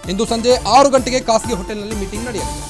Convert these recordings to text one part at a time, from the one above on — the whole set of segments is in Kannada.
ಇಂದು ಸಂಜೆ 6 ಗಂಟೆಗೆ ಖಾಸಗಿ ಹೋಟೆಲ್ನಲ್ಲಿ ಮೀಟಿಂಗ್ ನಡೆಯಲಿದೆ.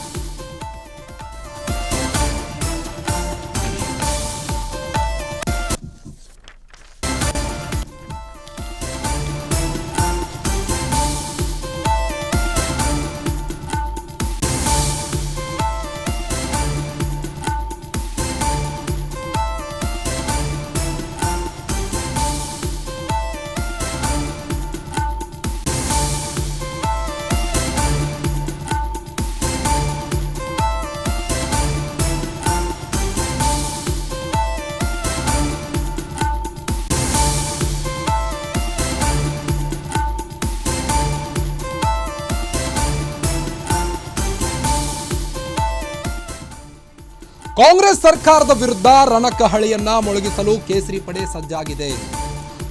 ಕಾಂಗ್ರೆಸ್ ಸರ್ಕಾರದ ವಿರುದ್ಧ ರಣಕಹಳಿಯನ್ನ ಮೊಳಗಿಸಲು ಕೇಸರಿ ಪಡೆ ಸಜ್ಜಾಗಿದೆ.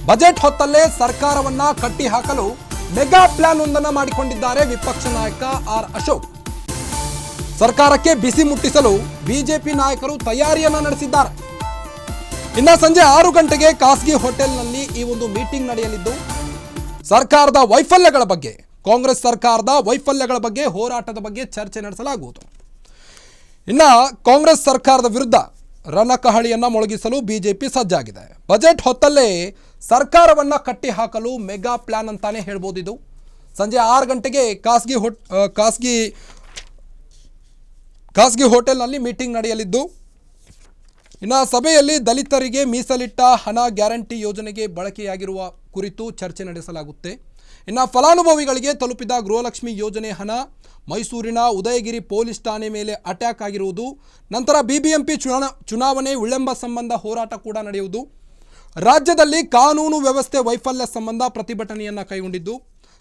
ಬಜೆಟ್ ಹೊತ್ತಲ್ಲೇ ಸರ್ಕಾರವನ್ನ ಕಟ್ಟಿ ಹಾಕಲು ಮೆಗಾ ಪ್ಲಾನ್ ಒಂದನ್ನು ಮಾಡಿಕೊಂಡಿದ್ದಾರೆ ವಿಪಕ್ಷ ನಾಯಕ ಆರ್ ಅಶೋಕ್. ಸರ್ಕಾರಕ್ಕೆ ಬಿಸಿ ಮುಟ್ಟಿಸಲು ಬಿಜೆಪಿ ನಾಯಕರು ತಯಾರಿಯನ್ನ ನಡೆಸಿದ್ದಾರೆ. ಇನ್ನು ಸಂಜೆ 6 ಗಂಟೆಗೆ ಖಾಸಗಿ ಹೋಟೆಲ್ನಲ್ಲಿ ಈ ಒಂದು ಮೀಟಿಂಗ್ ನಡೆಯಲಿದ್ದು ಸರ್ಕಾರದ ವೈಫಲ್ಯಗಳ ಬಗ್ಗೆ, ಕಾಂಗ್ರೆಸ್ ಸರ್ಕಾರದ ವೈಫಲ್ಯಗಳ ಬಗ್ಗೆ, ಹೋರಾಟದ ಬಗ್ಗೆ ಚರ್ಚೆ ನಡೆಸಲಾಗುವುದು. ಇನ್ನು ಕಾಂಗ್ರೆಸ್ ಸರ್ಕಾರದ ವಿರುದ್ಧ ರಣಕಹಳಿಯನ್ನ ಮೊಳಗಿಸಲು ಬಿಜೆಪಿ ಸಜ್ಜಾಗಿದೆ. ಬಜೆಟ್ ಹೊತ್ತಲ್ಲೇ ಸರ್ಕಾರವನ್ನ ಕಟ್ಟಿ ಹಾಕಲು ಮೆಗಾ ಪ್ಲಾನ್ ಅಂತಾನೆ ಹೇಳ್ಬೋದು. ಇದು ಸಂಜೆ 6 ಗಂಟೆಗೆ ಖಾಸಗಿ ಹೋಟೆಲ್ನಲ್ಲಿ ಮೀಟಿಂಗ್ ನಡೆಯಲಿದ್ದು, ಇನ್ನು ಸಭೆಯಲ್ಲಿ ದಲಿತರಿಗೆ ಮೀಸಲಿಟ್ಟ ಹಣ ಗ್ಯಾರಂಟಿ ಯೋಜನೆಗೆ ಬಳಕೆಯಾಗಿರುವ ಕುರಿತು ಚರ್ಚೆ ನಡೆಸಲಾಗುತ್ತೆ. ಇನ್ನು ಫಲಾನುಭವಿಗಳಿಗೆ ತಲುಪಿದ ಗೃಹಲಕ್ಷ್ಮಿ ಯೋಜನೆ ಹಣ, ಮೈಸೂರಿನ ಉದಯಗಿರಿ ಪೊಲೀಸ್ ಠಾಣೆ ಮೇಲೆ ಅಟ್ಯಾಕ್ ಆಗಿರುವುದು, ನಂತರ ಬಿಬಿಎಂಪಿ ಚುನಾವಣೆ ವಿಳಂಬ ಸಂಬಂಧ ಹೋರಾಟ ಕೂಡ ನಡೆಯುವುದು, ರಾಜ್ಯದಲ್ಲಿ ಕಾನೂನು ವ್ಯವಸ್ಥೆ ವೈಫಲ್ಯ ಸಂಬಂಧ ಪ್ರತಿಭಟನೆಯನ್ನು ಕೈಗೊಂಡಿದ್ದು,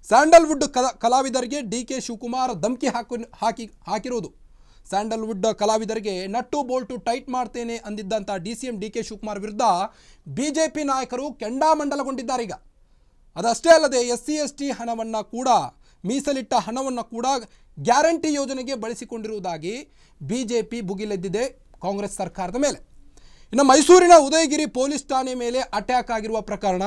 ಸ್ಯಾಂಡಲ್ವುಡ್ ಕಲಾವಿದರಿಗೆ ಡಿಕೆ ಶಿವಕುಮಾರ್ ಧಮಕಿ ಹಾಕಿರುವುದು, ಸ್ಯಾಂಡಲ್ವುಡ್ ಕಲಾವಿದರಿಗೆ ನಟ್ಟು ಬೋಲ್ಟು ಟೈಟ್ ಮಾಡ್ತೇನೆ ಅಂದಿದ್ದಂಥ ಡಿಸಿಎಂ ಡಿಕೆ ಶಿವಕುಮಾರ್ ವಿರುದ್ಧ ಬಿಜೆಪಿ ನಾಯಕರು ಕೆಂಡಾಮಂಡಲಗೊಂಡಿದ್ದಾರೆ. ಈಗ ಅದಷ್ಟೇ ಅಲ್ಲದೆ SC/ST ಹಣವನ್ನು ಕೂಡ, ಮೀಸಲಿಟ್ಟ ಹಣವನ್ನು ಕೂಡ ಗ್ಯಾರಂಟಿ ಯೋಜನೆಗೆ ಬಳಸಿಕೊಂಡಿರುವುದಾಗಿ ಬಿಜೆಪಿ ಭುಗಿಲೆದ್ದಿದೆ ಕಾಂಗ್ರೆಸ್ ಸರ್ಕಾರದ ಮೇಲೆ. ಇನ್ನು ಮೈಸೂರಿನ ಉದಯಗಿರಿ ಪೊಲೀಸ್ ಠಾಣೆ ಮೇಲೆ ಅಟ್ಯಾಕ್ ಆಗಿರುವ ಪ್ರಕರಣ,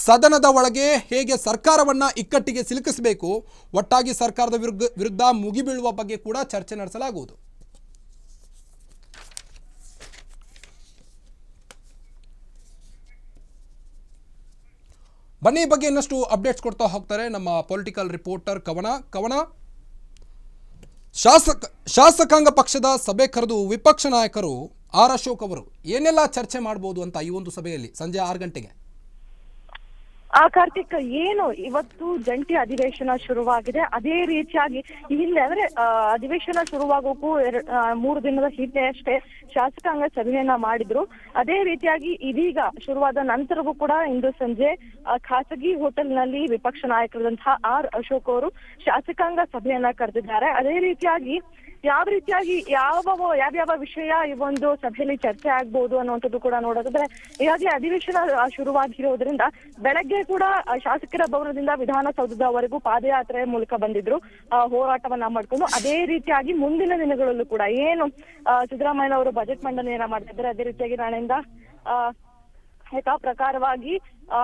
ಸದನದ ಒಳಗೆ ಹೇಗೆ ಸರ್ಕಾರವನ್ನ ಇಕ್ಕಟ್ಟಿಗೆ ಸಿಲುಕಿಸಬೇಕು, ಒಟ್ಟಾಗಿ ಸರ್ಕಾರದ ವಿರುದ್ಧ ಮುಗಿಬೀಳುವ ಬಗ್ಗೆ ಕೂಡ ಚರ್ಚೆ ನಡೆಸಲಾಗುವುದು. ಬನ್ನಿ ಈ ಬಗ್ಗೆ ಇನ್ನಷ್ಟು ಅಪ್ಡೇಟ್ಸ್ ಕೊಡ್ತಾ ಹೋಗ್ತಾರೆ ನಮ್ಮ ಪೊಲಿಟಿಕಲ್ ರಿಪೋರ್ಟರ್ ಕವನ. ಶಾಸಕಾಂಗ ಪಕ್ಷದ ಸಭೆ ಕರೆದು ವಿಪಕ್ಷ ನಾಯಕರು ಆರ್ ಅಶೋಕ್ ಅವರು ಏನೆಲ್ಲ ಚರ್ಚೆ ಮಾಡಬಹುದು ಅಂತ ಈ ಒಂದು ಸಭೆಯಲ್ಲಿ ಸಂಜೆ 6 ಗಂಟೆಗೆ. ಕಾರ್ತಿಕ್, ಏನು ಇವತ್ತು ಜಂಟಿ ಅಧಿವೇಶನ ಶುರುವಾಗಿದೆ. ಅದೇ ರೀತಿಯಾಗಿ ಹಿಂದೆ ಅಂದ್ರೆ ಅಧಿವೇಶನ ಶುರುವಾಗೋಕ್ಕೂ 3 ದಿನದ ಹಿಂದೆ ಅಷ್ಟೇ ಶಾಸಕಾಂಗ ಸಭೆಯನ್ನ ಮಾಡಿದ್ರು. ಅದೇ ರೀತಿಯಾಗಿ ಇದೀಗ ಶುರುವಾದ ನಂತರವೂ ಕೂಡ ಇಂದು ಸಂಜೆ ಖಾಸಗಿ ಹೋಟೆಲ್ನಲ್ಲಿ ವಿಪಕ್ಷ ನಾಯಕರಾದಂತಹ ಆರ್ ಅಶೋಕ್ ಅವರು ಶಾಸಕಾಂಗ ಸಭೆಯನ್ನ ಕರೆದಿದ್ದಾರೆ. ಅದೇ ರೀತಿಯಾಗಿ ಯಾವ ರೀತಿಯಾಗಿ ಯಾವ್ಯಾವ ವಿಷಯ ಈ ಒಂದು ಸಭೆಯಲ್ಲಿ ಚರ್ಚೆ ಆಗ್ಬಹುದು ಅನ್ನುವಂಥದ್ದು ಕೂಡ ನೋಡೋದಾದ್ರೆ, ಹೀಗಾಗಿ ಅಧಿವೇಶನ ಶುರುವಾಗಿರೋದ್ರಿಂದ ಬೆಳಗ್ಗೆ ಕೂಡ ಶಾಸಕರ ಭವನದಿಂದ ವಿಧಾನಸೌಧದವರೆಗೂ ಪಾದಯಾತ್ರೆ ಮೂಲಕ ಬಂದಿದ್ರು, ಹೋರಾಟವನ್ನ ಮಾಡ್ಕೊಂಡು. ಅದೇ ರೀತಿಯಾಗಿ ಮುಂದಿನ ದಿನಗಳಲ್ಲೂ ಕೂಡ ಏನು ಸಿದ್ದರಾಮಯ್ಯ ಅವರು ಬಜೆಟ್ ಮಂಡನೆಯನ್ನ ಮಾಡ್ತಾ ಇದ್ದಾರೆ, ಅದೇ ರೀತಿಯಾಗಿ ನಾಳೆಯಿಂದ ಯಥಾ ಪ್ರಕಾರವಾಗಿ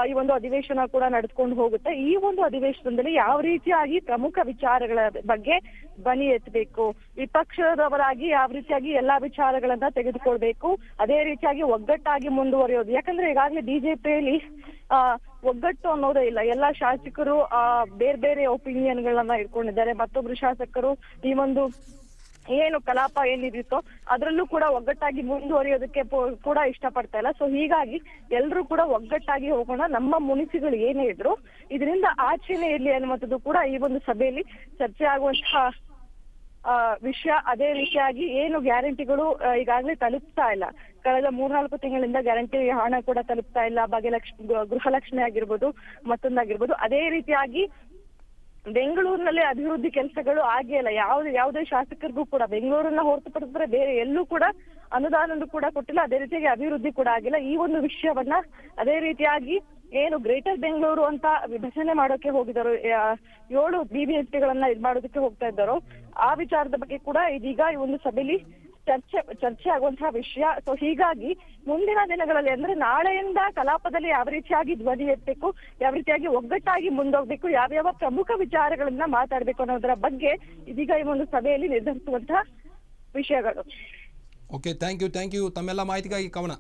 ಈ ಒಂದು ಅಧಿವೇಶನ ಕೂಡ ನಡೆದುಕೊಂಡು ಹೋಗುತ್ತೆ. ಈ ಒಂದು ಅಧಿವೇಶನದಲ್ಲಿ ಯಾವ ರೀತಿಯಾಗಿ ಪ್ರಮುಖ ವಿಚಾರಗಳ ಬಗ್ಗೆ ಧ್ವನಿ ಎತ್ತಬೇಕು, ವಿಪಕ್ಷದವರಾಗಿ ಯಾವ ರೀತಿಯಾಗಿ ಎಲ್ಲಾ ವಿಚಾರಗಳನ್ನ ತೆಗೆದುಕೊಳ್ಬೇಕು, ಅದೇ ರೀತಿಯಾಗಿ ಒಗ್ಗಟ್ಟಾಗಿ ಮುಂದುವರಿಯೋದು. ಯಾಕಂದ್ರೆ ಈಗಾಗಲೇ ಬಿಜೆಪಿಯಲ್ಲಿ ಒಗ್ಗಟ್ಟು ಅನ್ನೋದೇ ಇಲ್ಲ. ಎಲ್ಲಾ ಶಾಸಕರು ಬೇರೆ ಬೇರೆ ಒಪಿನಿಯನ್ಗಳನ್ನ ಇಟ್ಕೊಂಡಿದ್ದಾರೆ. ಮತ್ತೊಬ್ರು ಶಾಸಕರು ಈ ಒಂದು ಏನು ಕಲಾಪ ಏನಿರುತ್ತೋ ಅದರಲ್ಲೂ ಕೂಡ ಒಗ್ಗಟ್ಟಾಗಿ ಮುಂದುವರಿಯೋದಕ್ಕೆ ಕೂಡ ಇಷ್ಟಪಡ್ತಾ ಇಲ್ಲ. ಸೊ ಹೀಗಾಗಿ ಎಲ್ರೂ ಕೂಡ ಒಗ್ಗಟ್ಟಾಗಿ ಹೋಗೋಣ, ನಮ್ಮ ಮುನಿಸಿಗಳು ಏನೇ ಇದ್ರು ಇದರಿಂದ ಆಚೆನೆ ಇರ್ಲಿ ಅನ್ನುವಂಥದ್ದು ಕೂಡ ಈ ಒಂದು ಸಭೆಯಲ್ಲಿ ಚರ್ಚೆ ಆಗುವಂತಹ ವಿಷಯ. ಅದೇ ರೀತಿಯಾಗಿ ಏನು ಗ್ಯಾರಂಟಿಗಳು ಈಗಾಗಲೇ ತಲುಪ್ತಾ ಇಲ್ಲ, ಕಳೆದ 3-4 ತಿಂಗಳಿಂದ ಗ್ಯಾರಂಟಿ ಹಣ ಕೂಡ ತಲುಪ್ತಾ ಇಲ್ಲ. ಗೃಹಲಕ್ಷ್ಮಿ ಆಗಿರ್ಬೋದು, ಮತ್ತೊಂದಾಗಿರ್ಬೋದು. ಅದೇ ರೀತಿಯಾಗಿ ಬೆಂಗಳೂರಿನಲ್ಲಿ ಅಭಿವೃದ್ಧಿ ಕೆಲಸಗಳು ಆಗೇ ಇಲ್ಲ. ಯಾವುದೇ ಶಾಸಕರಿಗೂ ಕೂಡ ಬೆಂಗಳೂರನ್ನ ಹೊರತುಪಡಿಸಿದ್ರೆ ಬೇರೆ ಎಲ್ಲೂ ಕೂಡ ಅನುದಾನ ಕೂಡ ಕೊಟ್ಟಿಲ್ಲ. ಅದೇ ರೀತಿಯಾಗಿ ಅಭಿವೃದ್ಧಿ ಕೂಡ ಆಗಿಲ್ಲ. ಈ ಒಂದು ವಿಷಯವನ್ನ ಅದೇ ರೀತಿಯಾಗಿ ಏನು ಗ್ರೇಟರ್ ಬೆಂಗಳೂರು ಅಂತ ವಿಭಜನೆ ಮಾಡೋಕೆ ಹೋಗಿದ್ದಾರೋ, 7 BBMPಗಳನ್ನ ಮಾಡೋದಕ್ಕೆ ಹೋಗ್ತಾ ಇದ್ದಾರೋ, ಆ ವಿಚಾರದ ಬಗ್ಗೆ ಕೂಡ ಇದೀಗ ಈ ಒಂದು ಸಭೆಯಲ್ಲಿ ಚರ್ಚೆ ಆಗುವಂತಹ ವಿಷಯ. ಸೊ ಹೀಗಾಗಿ ಮುಂದಿನ ದಿನಗಳಲ್ಲಿ ಅಂದ್ರೆ ನಾಳೆಯಿಂದ ಕಲಾಪದಲ್ಲಿ ಯಾವ ರೀತಿಯಾಗಿ ಧ್ವನಿ ಎತ್ತಬೇಕು, ಯಾವ ರೀತಿಯಾಗಿ ಒಗ್ಗಟ್ಟಾಗಿ ಮುಂದೋಗ್ಬೇಕು, ಯಾವ್ಯಾವ ಪ್ರಮುಖ ವಿಚಾರಗಳನ್ನ ಮಾತಾಡ್ಬೇಕು ಅನ್ನೋದರ ಬಗ್ಗೆ ಇದೀಗ ಈ ಒಂದು ಸಭೆಯಲ್ಲಿ ನಿರ್ಧರಿಸುವಂತಹ ವಿಷಯಗಳು. ಓಕೆ, ಥ್ಯಾಂಕ್ ಯು ತಮ್ಮೆಲ್ಲ ಮಾಹಿತಿಗಾಗಿ ಕವನ.